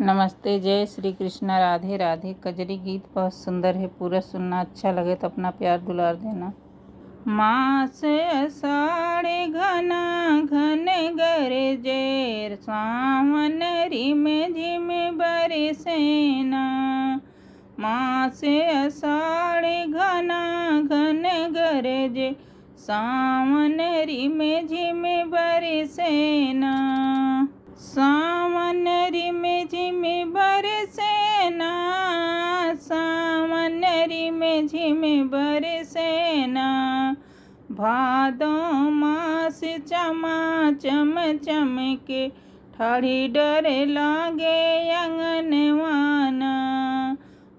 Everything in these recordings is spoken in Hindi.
नमस्ते, जय श्री कृष्ण, राधे राधे। कजरी गीत बहुत सुंदर है, पूरा सुनना। अच्छा लगे तो अपना प्यार दुलार देना। मास आषाढ़ घना घन गरजे, सावन रिम झिम बरसेना। मास आषाढ़ घना घन गरजे, सावन रिम झिम बरसेना। सावन रिम झिम बरसेना, सावन रिम झिम बरसेना। भादो मास चमाचम चमके, ठाढ़ी डर लागे अंगनवाना।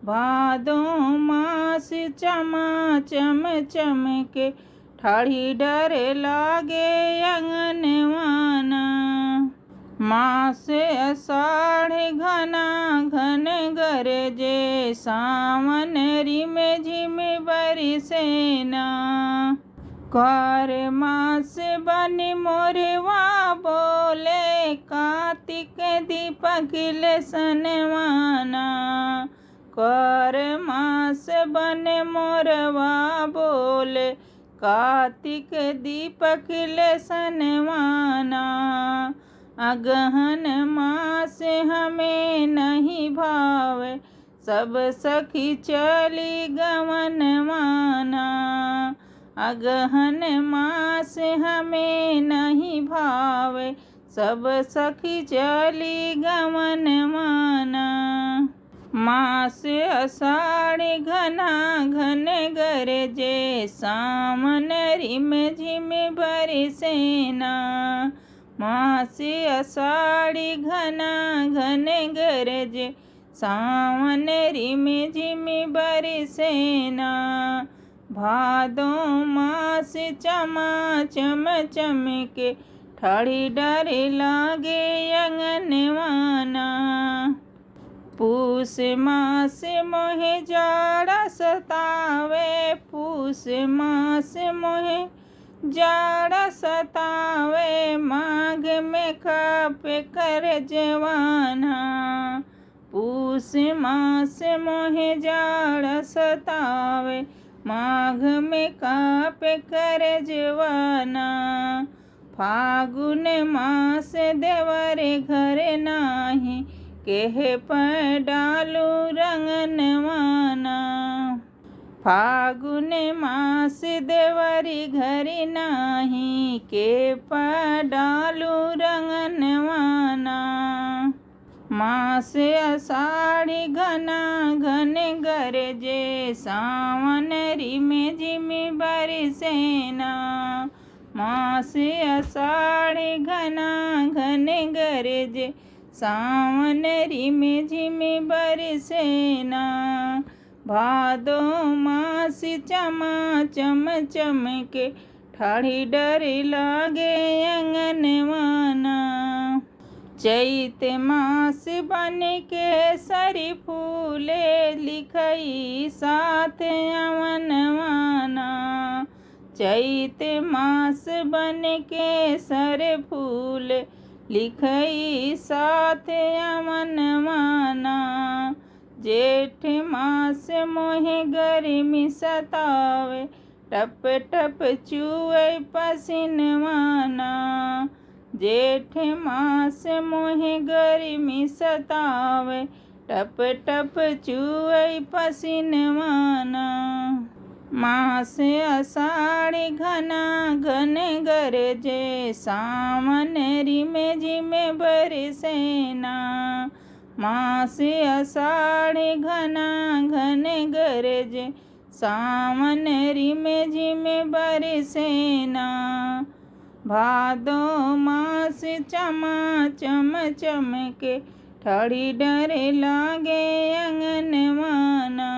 भादो मास चमाचम चमके, ठाढ़ी डर लागे अंगनवाना। मास आषाढ़ घना घन गरजे, सावन रिम झिम बरसेना। कर मास बन मोरवा बोले, कार्तिक दीपक सनवाना। कर मास बन मोरवा बोले, कार्तिक दीपक सनवाना। अगहन मास हमें नहीं भावे, सब सखी चली गवनवाना। अगहन मास हमें नहीं भावे, सब सखी चली गवनवाना। मास आषाढ़ घना घन गरजे, सावन रिम झिम बरसेना। मास आषाढ़ घना घन गरजे, सावन रिम झिम बरसेना। भादो मास चमाचम चमके, ठाढ़ी डर लागे अंगनवाना। पूस मास मोहे जाड़ा सतावे, पूस मास मोहे जाड़ा सतावे। माघ में कापे कर जवाना, पूस मास मोहे जाड़ा सतावे। माघ में कापे कर जवाना। फागुन मास देवरे घर नाही, केहे पर डालू रंगनवाना। फागुन मास देवरी घर नाही, के पर डालू रंगनवाना। मास आषाढ़ घना घन गरजे, सावन रिम झिम बरसेना। मास आषाढ़ घना घन गरजे, सावन रिम झिम बरसेना। भादो मास चमाचम चमके, ठाढ़ी डर लागे अंगनवाना। चैत मास बन के सरी फूले, लिखई साथ अवनवाना। चैत मास बन के सर फूल, लिखई साथ अवनवाना। जेठ मास मोहे गर्मी सतावे, टप टप चुए पसीनवाना। जेठ मास मोहे गर्मी सतावे, टप टप चुए पसीनवाना। मास आषाढ़ घना घन गरजे, सावन रिम झिम बरसेना। मास आषाढ़ घना घन गरजे, सावन रिम झिम बरसेना। भादो मास चमाचम चमके, ठाढ़ी डर लागे अंगनवाना।